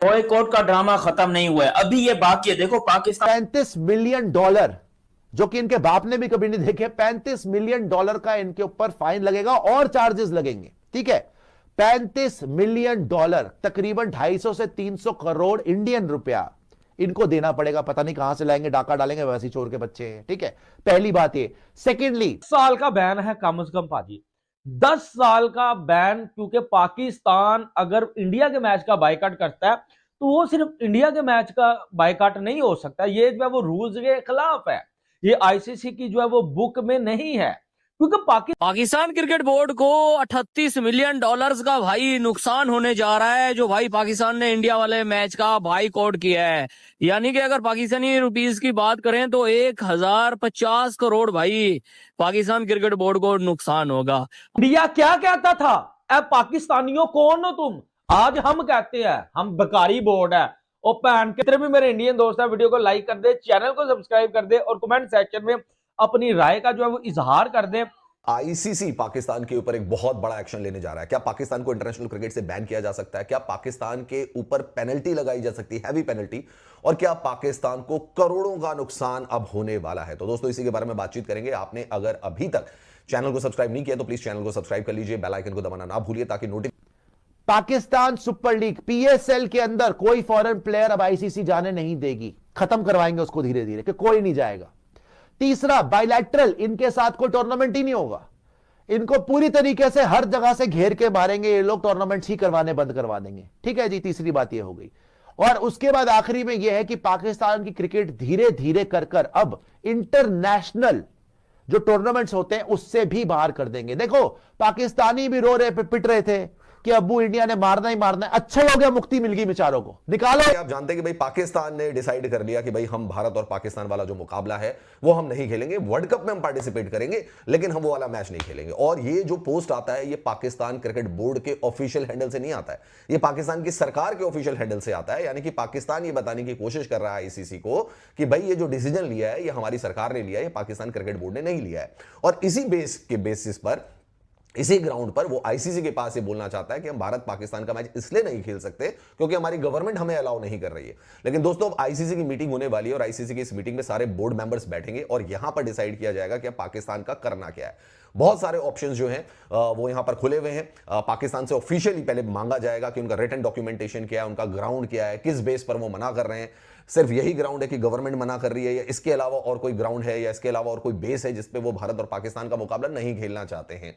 Boycott का drama खत्म नहीं हुआ है, अभी ये बाकी है। देखो पाकिस्तान $35 मिलियन, जो कि इनके बाप ने भी कभी नहीं देखे, $35 मिलियन का इनके ऊपर फाइन लगेगा और चार्जेस लगेंगे। ठीक है, $35 मिलियन, तकरीबन 250 से 300 करोड़ इंडियन रुपया इनको देना पड़ेगा। पता नहीं कहां से लाएंगे, डाका डालेंगे, वैसे चोर के बच्चे हैं। ठीक है, पहली बात ये। सेकेंडली, साल का बैन है कम से कम पाजी, 10 साल का बैन, क्योंकि पाकिस्तान अगर इंडिया के मैच का बायकॉट करता है तो वो सिर्फ इंडिया के मैच का बायकॉट नहीं हो सकता, ये जो है वो रूल्स के खिलाफ है, ये आईसीसी की जो है वो बुक में नहीं है, क्योंकि पाकिस्तान क्रिकेट बोर्ड को $38 मिलियन का भाई नुकसान होने जा रहा है, जो भाई पाकिस्तान ने इंडिया वाले मैच का बाईकॉट किया है। यानी कि अगर पाकिस्तानी रुपीस की बात करें तो 1050 करोड़ भाई पाकिस्तान क्रिकेट बोर्ड को नुकसान होगा। इंडिया क्या कहता था, ए पाकिस्तानियों कौन हो तुम, आज हम कहते हैं हम बेकारी बोर्ड है। और पैन के भी मेरे इंडियन दोस्त है, वीडियो को लाइक कर दे, चैनल को सब्सक्राइब कर दे और कमेंट सेक्शन में अपनी राय का जो है वो इजहार कर दे। आईसीसी पाकिस्तान के ऊपर एक बहुत बड़ा एक्शन लेने जा रहा है। क्या पाकिस्तान को इंटरनेशनल क्रिकेट से बैन किया जा सकता है? क्या पाकिस्तान के ऊपर पेनल्टी लगाई जा सकती है, हैवी पेनल्टी? और क्या पाकिस्तान को करोड़ों का नुकसान अब होने वाला है? तो दोस्तों इसी के बारे में बातचीत करेंगे। आपने अगर अभी तक चैनल को सब्सक्राइब नहीं किया तो प्लीज चैनल को सब्सक्राइब कर लीजिए, बेल आइकन को दबाना ना भूलिए ताकि notification. Pakistan super league PSL के अंदर कोई फॉरेन प्लेयर अब आईसीसी जाने नहीं देगी, खत्म करवाएंगे उसको धीरे धीरे कि कोई नहीं जाएगा। तीसरा, बायलैटरल इनके साथ कोई टूर्नामेंट ही नहीं होगा, इनको पूरी तरीके से हर जगह से घेर के मारेंगे ये लोग, टूर्नामेंट्स ही करवाने बंद करवा देंगे। ठीक है जी, तीसरी बात ये हो गई। और उसके बाद आखिरी में यह है कि पाकिस्तान की क्रिकेट धीरे धीरे कर अब इंटरनेशनल जो टूर्नामेंट्स होते हैं उससे भी बाहर कर देंगे। देखो पाकिस्तानी भी रो रहे पिट रहे थे कि अब्बू इंडिया ने मारना ही मारना है, अच्छा हो गया मुक्ति मिल गई बेचारों को, निकालो। आप जानते हैं कि भाई पाकिस्तान ने डिसाइड कर लिया कि भाई हम भारत और पाकिस्तान वाला जो मुकाबला है वो हम नहीं खेलेंगे, वर्ल्ड कप में हम पार्टिसिपेट करेंगे लेकिन हम वो वाला मैच नहीं खेलेंगे। और ये जो पोस्ट आता है ये पाकिस्तान क्रिकेट बोर्ड के ऑफिशियल हैंडल से नहीं आता है, ये पाकिस्तान की सरकार के ऑफिशियल हैंडल से आता है। यानी कि पाकिस्तान ये बताने की कोशिश कर रहा है आईसीसी को कि भाई ये जो डिसीजन लिया है ये हमारी सरकार ने लिया है, ये पाकिस्तान क्रिकेट बोर्ड ने नहीं लिया है। और इसी बेसिस पर, इसी ग्राउंड पर वो आईसीसी के पास ये बोलना चाहता है कि हम भारत पाकिस्तान का मैच इसलिए नहीं खेल सकते क्योंकि हमारी गवर्नमेंट हमें अलाउ नहीं कर रही है। लेकिन दोस्तों अब आईसीसी की मीटिंग होने वाली है और आईसीसी की इस मीटिंग में सारे बोर्ड मेंबर्स बैठेंगे और यहां पर डिसाइड किया जाएगा कि पाकिस्तान का करना क्या है। बहुत सारे ऑप्शंस जो हैं वो यहां पर खुले हुए हैं। पाकिस्तान से ऑफिशियली पहले मांगा जाएगा कि उनका रिटन डॉक्यूमेंटेशन क्या है, उनका ग्राउंड क्या है, किस बेस पर वो मना कर रहे हैं, सिर्फ यही ग्राउंड है कि गवर्नमेंट मना कर रही है या इसके अलावा और कोई ग्राउंड है या इसके अलावा और कोई बेस है जिसपे वो भारत और पाकिस्तान का मुकाबला नहीं खेलना चाहते हैं।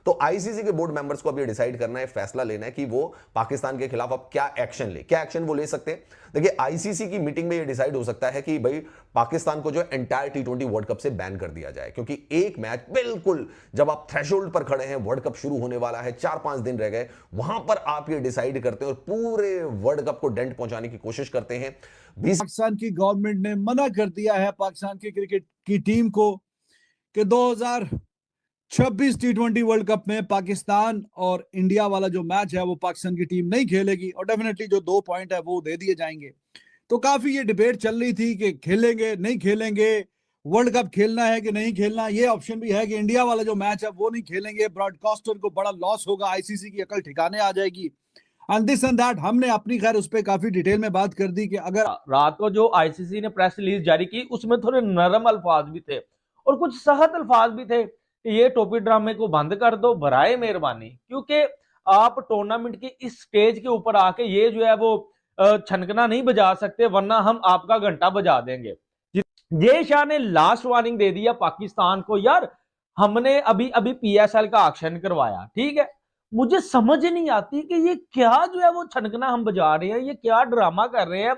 तो आईसीसी के बोर्ड मेंबर्स को अब ये डिसाइड करना है, फैसला लेना है कि वो पाकिस्तान के खिलाफ अब क्या एक्शन ले, क्या एक्शन वो ले सकते हैं। देखिए आईसीसी की मीटिंग में ये डिसाइड हो सकता है कि भाई पाकिस्तान को जो एंटायर टी20 वर्ल्ड कप से बैन कर दिया जाए, क्योंकि एक मैच बिल्कुल जब आप थ्रेशोल्ड पर खड़े हैं, वर्ल्ड कप शुरू होने वाला है, 4-5 दिन रह गए, वहां पर आप ये डिसाइड करते हैं और पूरे वर्ल्ड कप को डेंट पहुंचाने की कोशिश करते हैं। पाकिस्तान की गवर्नमेंट ने मना कर दिया है पाकिस्तान की क्रिकेट की टीम को कि 2026 टी20 वर्ल्ड कप में पाकिस्तान और इंडिया वाला जो मैच है वो पाकिस्तान की टीम नहीं खेलेगी और डेफिनेटली जो 2 पॉइंट है वो दे दिए जाएंगे। तो काफी ये डिबेट चल रही थी कि खेलेंगे नहीं खेलेंगे, वर्ल्ड कप खेलना है कि नहीं खेलना। ये ऑप्शन भी है कि इंडिया वाला जो मैच है वो नहीं खेलेंगे, ब्रॉडकास्टर को बड़ा लॉस होगा, आईसीसी की अकल ठिकाने आ जाएगी एंड दिस एंड दैट। हमने अपनी खैर उस पर काफी डिटेल में बात कर दी कि अगर रात को जो आईसीसी ने प्रेस रिलीज जारी की उसमें थोड़े नरम अल्फाज भी थे और कुछ सख्त अल्फाज भी थे कि ये टोपी ड्रामे को बंद कर दो बराए मेहरबानी, क्योंकि आप टूर्नामेंट की इस स्टेज के ऊपर आके ये जो है वो छनकना नहीं बजा सकते वरना हम आपका घंटा बजा देंगे। जय शाह ने लास्ट वार्निंग दे दिया पाकिस्तान को, यार हमने अभी अभी पीएसएल का एक्शन करवाया, ठीक है, मुझे समझ नहीं आती कि ये क्या जो है वो छनकना हम बजा रहे हैं, ये क्या ड्रामा कर रहे हैं।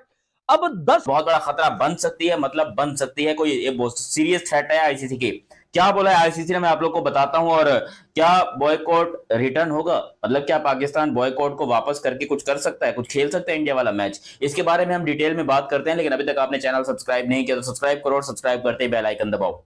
अब 10 बहुत बड़ा खतरा बन सकती है, मतलब बन सकती है, कोई ये बहुत सीरियस थ्रेट है आईसीसी की। क्या बोला है आईसीसी ने मैं आप लोग को बताता हूं। और क्या बॉयकॉट रिटर्न होगा, मतलब क्या पाकिस्तान बॉयकॉट को वापस करके कुछ कर सकता है, कुछ खेल सकता है इंडिया वाला मैच? इसके बारे में हम डिटेल में बात करते हैं, लेकिन अभी तक आपने चैनल सब्सक्राइब नहीं किया तो सब्सक्राइब करो और सब्सक्राइब करते ही बेल आइकन दबाओ।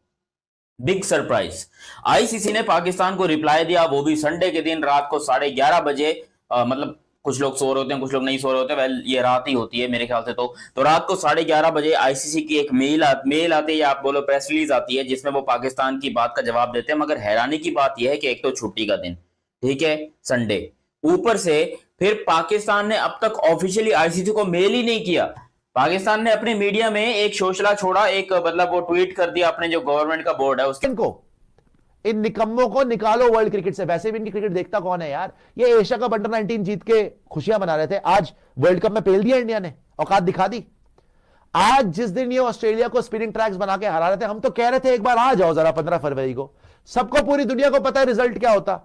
बिग सरप्राइज, आईसीसी ने पाकिस्तान को रिप्लाई दिया, वो भी संडे के दिन रात को 11:30 बजे। मतलब कुछ लोग सो रहे होते हैं, कुछ लोग नहीं सो रहे होते, वेल ये रात ही होती है मेरे ख्याल से। तो रात को 11:30 बजे आईसीसी की एक मेल आती है या आप बोलो प्रेस रिलीज आती है जिसमें वो पाकिस्तान की बात का जवाब देते हैं। मगर हैरानी की बात यह है कि एक तो छुट्टी का दिन, ठीक है, संडे, ऊपर से फिर पाकिस्तान ने अब तक ऑफिशियली आईसीसी को मेल ही नहीं किया। पाकिस्तान ने अपने मीडिया में एक शोषला छोड़ा, एक मतलब वो ट्वीट कर दिया अपने जो गवर्नमेंट का बोर्ड है उसके। इनको, इन निकम्मों को निकालो वर्ल्ड क्रिकेट से। वैसे भी इनकी क्रिकेट देखता कौन है यार। ये एशिया कप अंडर 19 जीत के खुशियां मना रहे थे, आज वर्ल्ड कप में पेल दिया इंडिया ने, औकात दिखा दी। आज जिस दिन ये ऑस्ट्रेलिया को स्पिनिंग ट्रैक्स बना के हरा रहे थे, हम तो कह रहे थे एक बार आ जाओ जरा 15 फरवरी को। सबको, पूरी दुनिया को पता है रिजल्ट क्या होता।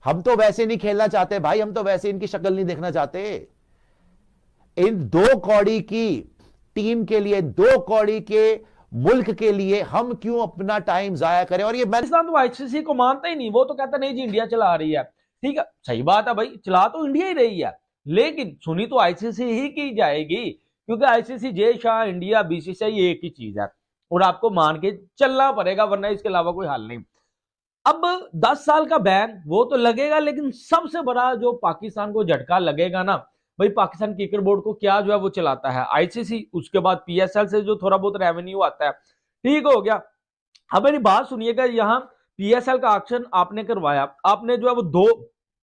हम तो वैसे नहीं खेलना चाहते भाई, हम तो वैसे इनकी शक्ल नहीं देखना चाहते। इन 2 कौड़ी की टीम के लिए, 2 कौड़ी के मुल्क के लिए हम क्यों अपना टाइम जाया करें। और ये पाकिस्तान तो आईसीसी को मानता ही नहीं, वो तो कहता नहीं जी इंडिया चला रही है। ठीक है, सही बात है भाई, चला तो इंडिया ही रही है, लेकिन सुनी तो आईसीसी ही की जाएगी, क्योंकि ICC, Jay Shah, India, BCCI एक ही चीज है और आपको मान के चलना पड़ेगा, वरना इसके अलावा कोई हल नहीं। अब 10 साल का बैन वो तो लगेगा, लेकिन सबसे बड़ा जो पाकिस्तान को झटका लगेगा ना भाई, पाकिस्तान क्रिकेट बोर्ड को क्या जो है वो चलाता है आईसीसी, उसके बाद पीएसएल से जो थोड़ा बहुत रेवेन्यू आता है, ठीक हो गया। अब मेरी बात सुनिएगा, यहाँ पीएसएल का ऑक्शन आपने करवाया, आपने जो है वो 2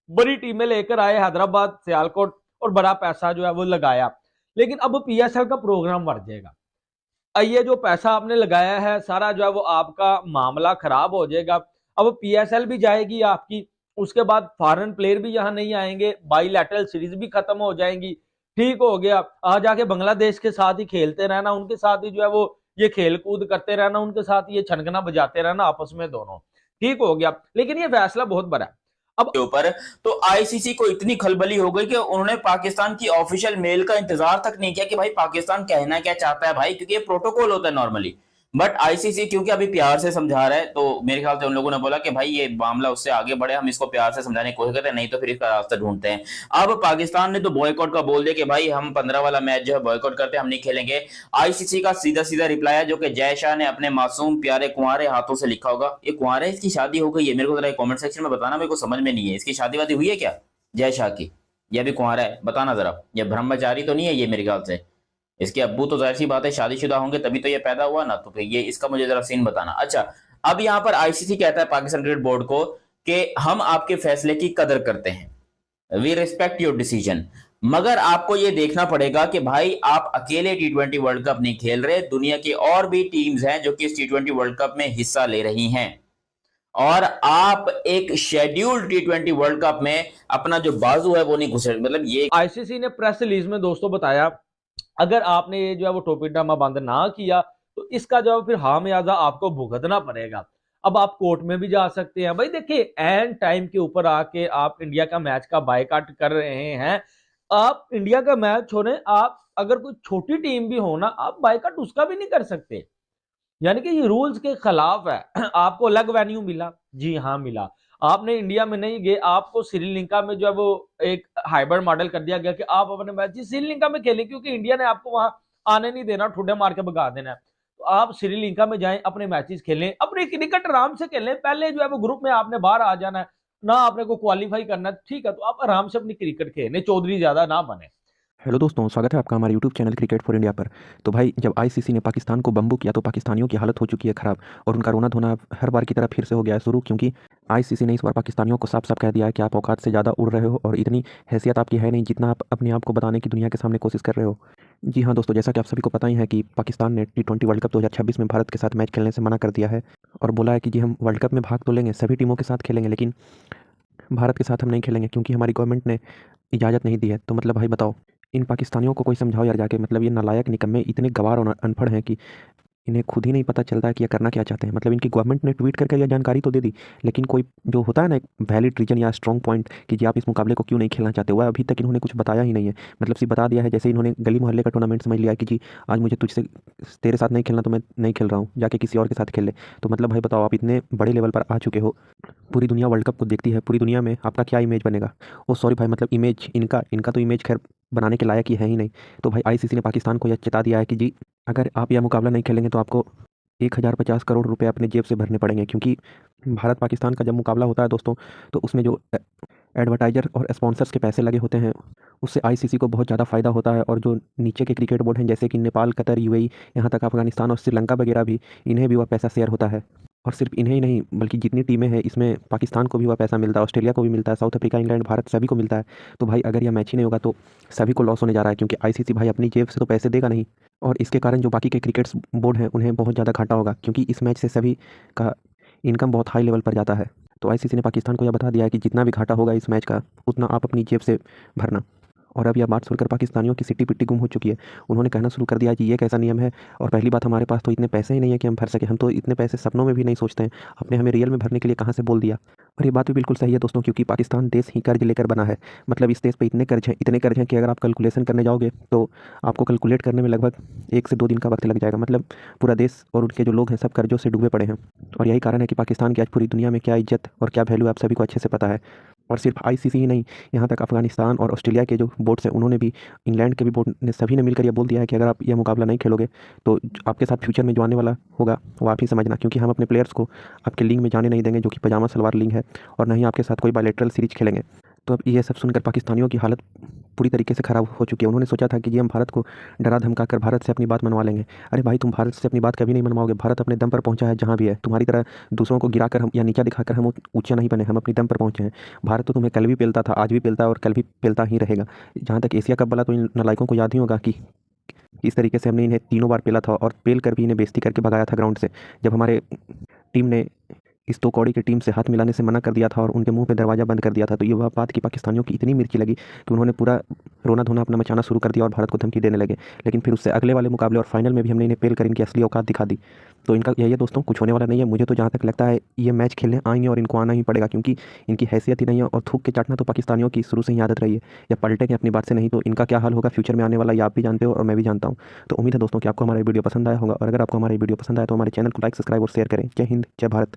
बड़ी टीमें लेकर आए, हैदराबाद, सियालकोट, और बड़ा पैसा जो है वो लगाया, लेकिन अब पीएसएल का प्रोग्राम बढ़ जाएगा। ये जो पैसा आपने लगाया है सारा जो है वो आपका मामला खराब हो जाएगा। अब पीएसएल भी जाएगी आपकी, उसके बाद फॉरेन प्लेयर भी यहाँ नहीं आएंगे, बाइलैटरल सीरीज भी खत्म हो जाएंगी, ठीक हो गया। आ जाके बांग्लादेश के साथ ही खेलते रहना, उनके साथ ही जो है वो ये खेल कूद करते रहना, उनके साथ ये छनकना बजाते रहना आपस में दोनों, ठीक हो गया। लेकिन ये फैसला बहुत बड़ा है अब के ऊपर। तो आईसीसी को इतनी खलबली हो गई कि उन्होंने पाकिस्तान की ऑफिशियल मेल का इंतजार तक नहीं किया कि भाई पाकिस्तान कहना क्या चाहता है भाई, क्योंकि ये प्रोटोकॉल होता है नॉर्मली। बट आईसीसी क्योंकि अभी प्यार से समझा रहा है, तो मेरे ख्याल से उन लोगों ने बोला कि भाई ये मामला उससे आगे बढ़े, हम इसको प्यार से समझाने की कोशिश करते हैं, नहीं तो फिर इसका रास्ता ढूंढते हैं। अब पाकिस्तान ने तो बॉयकॉट का बोल दिया कि भाई हम 15 वाला मैच जो है बॉयकॉट करते हैं, हम नहीं खेलेंगे। आईसीसी का सीधा सीधा रिप्लाई है जो कि जय शाह ने अपने मासूम प्यारे कुंवारे हाथों से लिखा होगा। ये कुंवारे, इसकी शादी हो गई है? मेरे को जरा कमेंट सेक्शन में बताना, मेरे को समझ में नहीं है, इसकी शादी वादी हुई है क्या जय शाह की? ये भी कुंवारा है, बताना जरा। ये ब्रह्मचारी तो नहीं है ये मेरे ख्याल से। इसके अब्बू तो जाहिर सी बात है शादीशुदा होंगे तभी तो ये पैदा हुआ ना, तो फिर ये इसका मुझे जरा सीन बताना। अच्छा, अब यहाँ पर आईसीसी कहता है पाकिस्तान क्रिकेट बोर्ड को कि हम आपके फैसले की कदर करते हैं, वी रिस्पेक्ट योर डिसीजन, मगर आपको ये देखना पड़ेगा कि भाई आप अकेले T20 वर्ल्ड कप नहीं खेल रहे, दुनिया की और भी टीम्स हैं जो कि इस T20 वर्ल्ड कप में हिस्सा ले रही हैं, और आप एक शेड्यूल्ड T20 वर्ल्ड कप में अपना जो बाजू है वो नहीं घुसे। मतलब ये आईसीसी ने प्रेस रिलीज में दोस्तों बताया, अगर आपने ये जो है वो टोपी ड्रामा बंद ना किया तो इसका जो है फिर खामियाजा आपको भुगतना पड़ेगा। अब आप कोर्ट में भी जा सकते हैं। भाई देखिए, एंड टाइम के ऊपर आके आप इंडिया का मैच का बायकॉट कर रहे हैं। आप इंडिया का मैच छोड़ें, आप अगर कोई छोटी टीम भी हो ना, आप बायकॉट उसका भी नहीं कर सकते, यानी कि ये रूल्स के खिलाफ है। आपको अलग वेन्यू मिला, जी हाँ मिला, आपने इंडिया में नहीं गए, आपको श्रीलंका में जो है वो एक हाइब्रिड मॉडल कर दिया गया कि आप अपने मैच श्रीलंका में खेलें, क्योंकि इंडिया ने आपको वहां आने नहीं देना, ठुड्डे मार के भगा देना है। तो आप श्रीलंका में जाएं, अपने मैचेस खेलें, अपने क्रिकेट आराम से खेलें। पहले जो है वो ग्रुप में आपने बाहर आ जाना है ना, आपने को क्वालिफाई करना है, ठीक है, तो आप आराम से अपनी क्रिकेट खेलें, चौधरी ज्यादा ना बने। हेलो दोस्तों, स्वागत है आपका हमारे YouTube channel cricket for India पर। तो भाई, जब आईसीसी ने पाकिस्तान को बम्बू किया तो पाकिस्तानियों की हालत हो चुकी है ख़राब, और उनका रोना धोना हर बार की तरह फिर से हो गया है शुरू, क्योंकि आईसीसी ने इस बार पाकिस्तानियों को साफ साफ कह दिया है कि आप औकात से ज़्यादा उड़ रहे हो और इतनी हैसियत आपकी है नहीं जितना आप अपने आप को बताने की दुनिया के सामने कोशिश कर रहे हो। जी हाँ दोस्तों, जैसा कि आप सभी को पता ही है कि पाकिस्तान ने T20 वर्ल्ड कप 2026 में भारत के साथ मैच खेलने से मना कर दिया है और बोला है कि जी हम वर्ल्ड कप में भाग तो लेंगे, सभी टीमों के साथ खेलेंगे, लेकिन भारत के साथ हम नहीं खेलेंगे क्योंकि हमारी गवर्नमेंट ने इजाज़त नहीं दी है। तो मतलब भाई बताओ, इन पाकिस्तानियों को कोई समझाओ यार जाके। मतलब ये नालायक निकम्मे इतने गवार और अनपढ़ हैं कि इन्हें खुद ही नहीं पता चलता है कि ये करना क्या चाहते हैं। मतलब इनकी गवर्नमेंट ने ट्वीट करके यह जानकारी तो दे दी, लेकिन कोई जो होता है ना एक वैलिड रीजन या स्ट्रॉन्ग पॉइंट कि जी आप इस मुकाबले को क्यों नहीं खेलना चाहते, वह अभी तक इन्होंने कुछ बताया ही नहीं है। मतलब सिर्फ बता दिया है, जैसे इन्होंने गली मोहल्ले का टूर्नामेंट समझ लिया कि जी आज मुझे तुझसे तेरे साथ नहीं खेलना तो मैं नहीं खेल रहा हूँ, जाके किसी और के साथ खेल ले। तो मतलब भाई बताओ, आप इतने बड़े लेवल पर आ चुके हो, पूरी दुनिया वर्ल्ड कप को देखती है, पूरी दुनिया में आपका क्या इमेज बनेगा? ओ सॉरी भाई, मतलब इमेज इनका तो इमेज खैर बनाने के लायक ही है ही नहीं। तो भाई आईसीसी ने पाकिस्तान को यह चेता दिया है कि जी अगर आप यह मुकाबला नहीं खेलेंगे तो आपको 1050 करोड़ रुपए अपने जेब से भरने पड़ेंगे, क्योंकि भारत पाकिस्तान का जब मुकाबला होता है दोस्तों, तो उसमें जो एडवर्टाइजर और स्पॉन्सर्स के पैसे लगे होते हैं उससे आईसीसी को बहुत ज़्यादा फ़ायदा होता है। और जो नीचे के क्रिकेट बोर्ड हैं जैसे कि नेपाल, कतर, यूएई, यहाँ तक अफगानिस्तान और श्रीलंका वगैरह भी, इन्हें भी वह पैसा शेयर होता है। और सिर्फ इन्हें ही नहीं बल्कि जितनी टीमें हैं इसमें पाकिस्तान को भी वह पैसा मिलता है, ऑस्ट्रेलिया को भी मिलता है, साउथ अफ्रीका, इंग्लैंड, भारत सभी को मिलता है। तो भाई अगर यह मैच ही नहीं होगा तो सभी को लॉस होने जा रहा है, क्योंकि आईसीसी भाई अपनी जेब से तो पैसे देगा नहीं, और इसके कारण जो बाकी के क्रिकेट बोर्ड हैं उन्हें बहुत ज़्यादा घाटा होगा, क्योंकि इस मैच से सभी का इनकम बहुत हाई लेवल पर जाता है। तो आईसीसी ने पाकिस्तान को यह बता दिया है कि जितना भी घाटा होगा इस मैच का उतना आप अपनी जेब से भरना। और अब यह बात सुनकर पाकिस्तानियों की सिट्टी पिट्टी गुम हो चुकी है। उन्होंने कहना शुरू कर दिया कि ये कैसा नियम है, और पहली बात हमारे पास तो इतने पैसे ही नहीं है कि हम भर सके, हम तो इतने पैसे सपनों में भी नहीं सोचते हैं, आपने हमें रियल में भरने के लिए कहाँ से बोल दिया। और ये बात भी बिल्कुल सही है दोस्तों, क्योंकि पाकिस्तान देश ही कर्ज लेकर बना है। मतलब इस देश पर इतने कर्ज हैं कि अगर आप कैलकुलेशन करने जाओगे तो आपको कैलकुलेट करने में लगभग 1 से 2 दिन का वक्त लग जाएगा। मतलब पूरा देश और उनके जो लोग हैं सब कर्जों से डूबे पड़े हैं, और यही कारण है कि पाकिस्तान की आज पूरी दुनिया में क्या इज्जत और क्या वैल्यू आप सभी को अच्छे से पता है। और सिर्फ आईसीसी ही नहीं, यहाँ तक अफगानिस्तान और ऑस्ट्रेलिया के जो बोर्ड्स हैं उन्होंने भी, इंग्लैंड के भी बोर्ड ने, सभी ने मिलकर यह बोल दिया है कि अगर आप यह मुकाबला नहीं खेलोगे तो आपके साथ फ्यूचर में जो आने वाला होगा वो आप ही समझना, क्योंकि हम अपने प्लेयर्स को आपके लीग में जाने नहीं देंगे जो कि पजामा सलवार लीग है, और ना ही आपके साथ कोई बायलैटरल सीरीज खेलेंगे। तो अब ये सब सुनकर पाकिस्तानियों की हालत पूरी तरीके से ख़राब हो चुकी है। उन्होंने सोचा था कि जी हम भारत को डरा धमका कर भारत से अपनी बात मनवा लेंगे। अरे भाई तुम भारत से अपनी बात कभी नहीं मनवाओगे, भारत अपने दम पर पहुंचा है जहां भी है। तुम्हारी तरह दूसरों को गिराकर हम या नीचा दिखाकर हम ऊंचा नहीं बने, हम अपनी दम पर पहुंचे हैं। भारत तो तुम्हें कल भी पेलता था, आज भी पेलता है और कल भी पेलता ही रहेगा। जहाँ तक एशिया कप वाला तो इन नालायकों को याद ही होगा कि इस तरीके से हमने इन्हें 3 बार पेला था, और पेल कर भी इन्हें बेइज्जती करके भगाया था ग्राउंड से, जब हमारे टीम ने इस 2 कौड़ी की टीम से हाथ मिलाने से मना कर दिया था और उनके मुंह पे दरवाज़ा बंद कर दिया था। तो ये वह बात कि पाकिस्तानियों की इतनी मिर्ची लगी कि उन्होंने पूरा रोना धोना अपना मचाना शुरू कर दिया और भारत को धमकी देने लगे। लेकिन फिर उससे अगले वाले मुकाबले और फाइनल में भी हमने इन्हें पेल कर इनकी असली औकात दिखा दी। तो इनका यही है दोस्तों, कुछ होने वाला नहीं है। मुझे तो जहाँ तक लगता है ये मैच खेलने आएंगे और इनको आना ही पड़ेगा, क्योंकि इनकी हैसियत ही नहीं है, और थूक के चाटना तो पाकिस्तानियों की शुरू से ही आदत रही है। या पलटेंगे अपनी बात से, नहीं तो इनका क्या हाल होगा फ्यूचर में आने वाला, ये आप भी जानते हो और मैं भी जानता हूँ। तो उम्मीद है दोस्तों कि आपको हमारा वीडियो पसंद आया होगा, और अगर आपको हमारा वीडियो पसंद आया तो हमारे चैनल को लाइक, सब्सक्राइब और शेयर करें। जय हिंद, जय भारत।